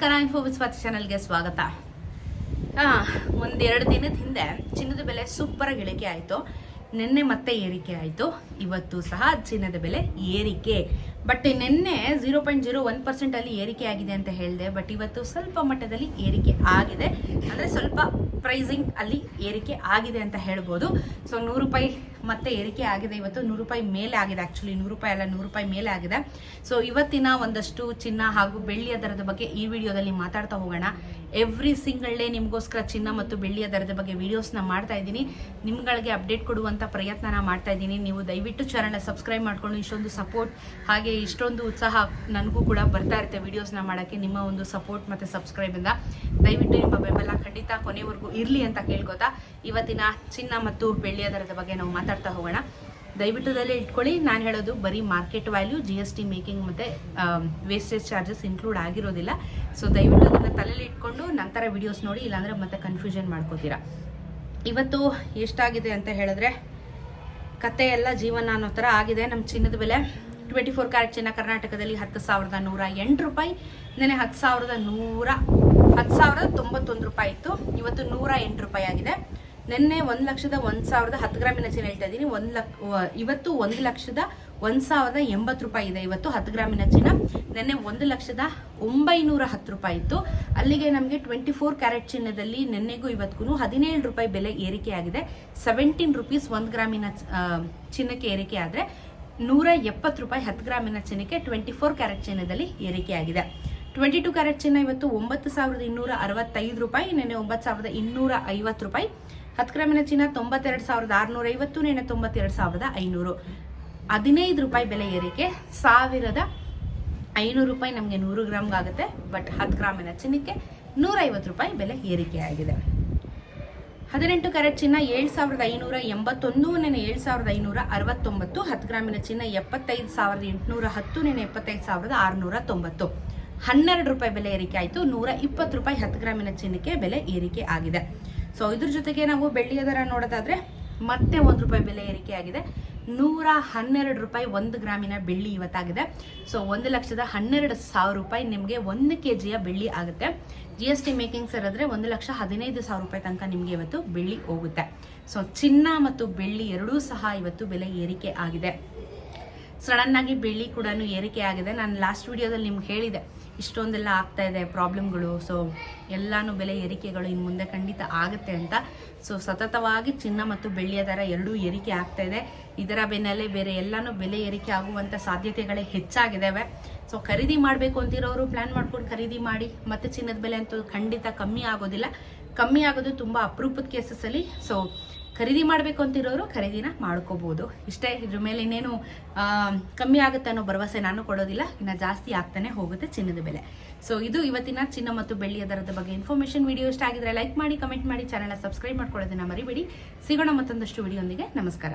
ನಮಸ್ಕಾರ, info with Swati ಚಾನಲ್ಗೆ ಸ್ವಾಗತ. ಒಂದೆರಡು ದಿನದ ಹಿಂದೆ ಚಿನ್ನದ ಬೆಲೆ ಸೂಪರ್ ಆಗಿ ಇಳಿಕೆ ಆಯಿತು. ನಿನ್ನೆ ಮತ್ತೆ ಏರಿಕೆ ಆಯಿತು. ಇವತ್ತು ಸಹ ಚಿನ್ನದ ಬೆಲೆ ಏರಿಕೆ. ಬಟ್ ನಿನ್ನೆ 0.01% ಅಲ್ಲಿ ಏರಿಕೆ ಆಗಿದೆ ಅಂತ ಹೇಳಿದೆ. ಬಟ್ ಇವತ್ತು ಸ್ವಲ್ಪ ಮಟ್ಟದಲ್ಲಿ ಏರಿಕೆ ಆಗಿದೆ, ಅಂದರೆ ಸ್ವಲ್ಪ ಪ್ರೈಸಿಂಗ್ ಅಲ್ಲಿ ಏರಿಕೆ ಆಗಿದೆ ಅಂತ ಹೇಳ್ಬೋದು. ಸೊ 100 ರೂಪಾಯಿ ಮತ್ತೆ ಏರಿಕೆ ಆಗಿದೆ. ಇವತ್ತು 100 ರೂಪಾಯಿ ಮೇಲೆ ಆಗಿದೆ. ಆ್ಯಕ್ಚುಲಿ 100 ರೂಪಾಯಿ ಅಲ್ಲ, 100 ರೂಪಾಯಿ ಮೇಲೆ ಆಗಿದೆ. ಸೊ ಇವತ್ತಿನ ಒಂದಷ್ಟು ಚಿನ್ನ ಹಾಗೂ ಬೆಳ್ಳಿಯ ದರದ ಬಗ್ಗೆ ಈ ವಿಡಿಯೋದಲ್ಲಿ ಮಾತಾಡ್ತಾ ಹೋಗೋಣ. ಎವ್ರಿ ಸಿಂಗಲ್ ಡೇ ನಿಮಗೋಸ್ಕರ ಚಿನ್ನ ಮತ್ತು ಬೆಳ್ಳಿಯ ದರದ ಬಗ್ಗೆ ವಿಡಿಯೋಸ್ನ ಮಾಡ್ತಾ ಇದ್ದೀನಿ. ನಿಮ್ಗಳಿಗೆ ಅಪ್ಡೇಟ್ ಕೊಡುವಂಥ ಪ್ರಯತ್ನನ ಮಾಡ್ತಾ ಇದ್ದೀನಿ. ನೀವು ದಯವಿಟ್ಟು ಚಾನಲ್ನ ಸಬ್ಸ್ಕ್ರೈಬ್ ಮಾಡ್ಕೊಂಡು ಇಷ್ಟೊಂದು ಸಪೋರ್ಟ್ ಹಾಗೆ ಇಷ್ಟೊಂದು ಉತ್ಸಾಹ ನನಗೂ ಕೂಡ ಬರ್ತಾ ಇರುತ್ತೆ ವಿಡಿಯೋಸ್ನ ಮಾಡೋಕ್ಕೆ. ನಿಮ್ಮ ಒಂದು ಸಪೋರ್ಟ್ ಮತ್ತು ಸಬ್ಸ್ಕ್ರೈಬಿಂದ ದಯವಿಟ್ಟು ನಿಮ್ಮ ಬೆಂಬಲ ಖಂಡಿತ ಕೊನೆವರೆಗೂ ಇರಲಿ ಅಂತ ಕೇಳ್ಕೊತಾ ಇವತ್ತಿನ ಚಿನ್ನ ಮತ್ತು ಬೆಳ್ಳಿಯ ದರದ ಬಗ್ಗೆ ನಾವು ಮಾತಾಡ್ತಾ ಹೋಗೋಣ. ದಯವಿಟ್ಟು ಅದರಲ್ಲಿ ಇಟ್ಕೊಳ್ಳಿ. ನಾನು ಹೇಳೋದು ಬರೀ ಮಾರ್ಕೆಟ್ ವ್ಯಾಲ್ಯೂ, GST ಮೇಕಿಂಗ್ ಮತ್ತು ವೇಸ್ಟೇಜ್ ಚಾರ್ಜಸ್ ಇನ್ಕ್ಲೂಡ್ ಆಗಿರೋದಿಲ್ಲ. ಸೊ ದಯವಿಟ್ಟು ಅದನ್ನು ತಲೆಯಲ್ಲಿ ಇಟ್ಕೊಂಡು ನಂತರ ವಿಡಿಯೋಸ್ ನೋಡಿ, ಇಲ್ಲಾಂದರೆ ಮತ್ತೆ ಕನ್ಫ್ಯೂಷನ್ ಮಾಡ್ಕೋತೀರಾ. ಇವತ್ತು ಎಷ್ಟಾಗಿದೆ ಅಂತ ಹೇಳಿದ್ರೆ ಕತೆ ಎಲ್ಲ ಜೀವನ ಅನ್ನೋ ಥರ ಆಗಿದೆ. ನಮ್ಮ ಚಿನ್ನದ ಬೆಲೆ 24 ಕ್ಯಾರೆಟ್ ಚಿನ್ನ ಕರ್ನಾಟಕದಲ್ಲಿ 10,108 ರೂಪಾಯಿ. ನೆನೆ 10,191 ರೂಪಾಯಿ ಇತ್ತು. ಇವತ್ತು 108 ರೂಪಾಯಿ ಆಗಿದೆ. ನಿನ್ನೆ 1,01,000 10 ಗ್ರಾಮಿನ ಚಿನ್ನ ಹೇಳ್ತಾ ಇದ್ದೀನಿ. ಇವತ್ತು 1,01,080 ರೂಪಾಯಿ ಇದೆ. ಇವತ್ತು 10 ಗ್ರಾಮಿನ ಚಿನ್ನ. ನಿನ್ನೆ 1,09,10 ರೂಪಾಯಿ ಇತ್ತು. ಅಲ್ಲಿಗೆ ನಮಗೆ 24 ಕ್ಯಾರೆಟ್ ಚಿನ್ನದಲ್ಲಿ ನಿನ್ನೆಗೂ ಇವತ್ತಿಗೂ 17 ರೂಪಾಯಿ ಬೆಲೆ ಏರಿಕೆ ಆಗಿದೆ. 17 ರೂಪೀಸ್ 1 ಗ್ರಾಮಿನ ಚಿನ್ನಕ್ಕೆ ಏರಿಕೆ ಆದರೆ 170 ರೂಪಾಯಿ 10 ಗ್ರಾಮಿನ ಚಿನ್ನಕ್ಕೆ 24 ಕ್ಯಾರೆಟ್ ಚಿನ್ನದಲ್ಲಿ ಏರಿಕೆ ಆಗಿದೆ. 22 ಕ್ಯಾರೆಟ್ ಚಿನ್ನ ಇವತ್ತು 9,265 ರೂಪಾಯಿ, ನೆನೆ 9,250 ರೂಪಾಯಿ. 10 ಗ್ರಾಮಿನ ಚಿನ್ನ 92,650, ನೆನೆ 92,500. 15 ರೂಪಾಯಿ ಬೆಲೆ ಏರಿಕೆ. 1,500 ರೂಪಾಯಿ ನಮಗೆ 100 ಗ್ರಾಮ್ಗೆ ಆಗುತ್ತೆ. ಬಟ್ 10 ಗ್ರಾಮಿನ ಚಿನ್ನಕ್ಕೆ 150 ರೂಪಾಯಿ ಬೆಲೆ ಏರಿಕೆ ಆಗಿದೆ. 18 ಕ್ಯಾರೆಟ್ ಚಿನ್ನ 7,581, ನೆನೆ 7,569. 10 ಗ್ರಾಮಿನ ಚಿನ್ನ 75,810, ನೆನೆ 75,690. 12 ರೂಪಾಯಿ ಬೆಲೆ ಏರಿಕೆ ಆಯಿತು. 120 ರೂಪಾಯಿ 10 ಗ್ರಾಮಿನ ಚಿನ್ನಕ್ಕೆ ಬೆಲೆ ಏರಿಕೆ ಆಗಿದೆ. ಸೊ ಇದ್ರ ಜೊತೆಗೆ ನಾವು ಬೆಳ್ಳಿಯ ದರ ನೋಡೋದಾದ್ರೆ ಮತ್ತೆ 1 ರೂಪಾಯಿ ಬೆಲೆ ಏರಿಕೆ ಆಗಿದೆ. 112 ರೂಪಾಯಿ 1 ಗ್ರಾಮಿನ ಬೆಳ್ಳಿ ಇವತ್ತಾಗಿದೆ. ಸೊ 1,12,000 ರೂಪಾಯಿ ನಿಮಗೆ 1 kg ಬೆಳ್ಳಿ ಆಗುತ್ತೆ. GST ಮೇಕಿಂಗ್ ಸೇರಿದ್ರೆ 1,15,000 ರೂಪಾಯಿ ತನಕ ನಿಮಗೆ ಇವತ್ತು ಬೆಳ್ಳಿ ಹೋಗುತ್ತೆ. ಸೊ ಚಿನ್ನ ಮತ್ತು ಬೆಳ್ಳಿ ಎರಡೂ ಸಹ ಇವತ್ತು ಬೆಲೆ ಏರಿಕೆ ಆಗಿದೆ. ಸಡನ್ ಆಗಿ ಬೆಳ್ಳಿ ಕೂಡ ಏರಿಕೆ ಆಗಿದೆ. ನಾನು ಲಾಸ್ಟ್ ವಿಡಿಯೋದಲ್ಲಿ ನಿಮ್ಗೆ ಹೇಳಿದೆ ಇಷ್ಟೊಂದೆಲ್ಲ ಆಗ್ತಾ ಇದೆ ಪ್ರಾಬ್ಲಮ್ಗಳು. ಸೊ ಎಲ್ಲಾನು ಬೆಲೆ ಏರಿಕೆಗಳು ಇನ್ನು ಮುಂದೆ ಖಂಡಿತ ಆಗುತ್ತೆ ಅಂತ. ಸೊ ಸತತವಾಗಿ ಚಿನ್ನ ಮತ್ತು ಬೆಳ್ಳಿಯ ದರ ಎರಡೂ ಏರಿಕೆ ಆಗ್ತಾ ಇದೆ. ಇದರ ಬೆನ್ನಲ್ಲೇ ಬೇರೆ ಎಲ್ಲಾನು ಬೆಲೆ ಏರಿಕೆ ಆಗುವಂಥ ಸಾಧ್ಯತೆಗಳೇ ಹೆಚ್ಚಾಗಿದ್ದಾವೆ. ಸೊ ಖರೀದಿ ಮಾಡಬೇಕು ಅಂತಿರೋರು ಪ್ಲಾನ್ ಮಾಡ್ಕೊಂಡು ಖರೀದಿ ಮಾಡಿ. ಮತ್ತೆ ಚಿನ್ನದ ಬೆಲೆ ಅಂತೂ ಖಂಡಿತ ಕಮ್ಮಿ ಆಗೋದಿಲ್ಲ. ಕಮ್ಮಿ ಆಗೋದು ತುಂಬ ಅಪರೂಪದ ಕೇಸಸ್ಸಲ್ಲಿ. ಸೊ ಖರೀದಿ ಮಾಡಬೇಕು ಅಂತಿರೋರು ಖರೀದಿನ ಮಾಡ್ಕೋಬಹುದು. ಇಷ್ಟೇ. ಇದ್ರ ಮೇಲೆ ಇನ್ನೇನು ಕಮ್ಮಿ ಆಗುತ್ತೆ ಅನ್ನೋ ಭರವಸೆ ನಾನು ಕೊಡೋದಿಲ್ಲ. ಇನ್ನು ಜಾಸ್ತಿ ಆಗ್ತಾನೆ ಹೋಗುತ್ತೆ ಚಿನ್ನದ ಬೆಲೆ. ಸೊ ಇದು ಇವತ್ತಿನ ಚಿನ್ನ ಮತ್ತು ಬೆಳ್ಳಿಯ ದರದ ಬಗ್ಗೆ ಇನ್ಫಾರ್ಮೇಷನ್. ವಿಡಿಯೋ ಇಷ್ಟ ಆಗಿದ್ರೆ ಲೈಕ್ ಮಾಡಿ, ಕಮೆಂಟ್ ಮಾಡಿ, ಚಾನಲ್ನ ಸಬ್ಸ್ಕ್ರೈಬ್ ಮಾಡ್ಕೊಳ್ಳೋದನ್ನ ಮರಿಬೇಡಿ. ಸಿಗೋಣ ಮತ್ತೊಂದಷ್ಟು ವಿಡಿಯೋಂದಿಗೆ. ನಮಸ್ಕಾರ.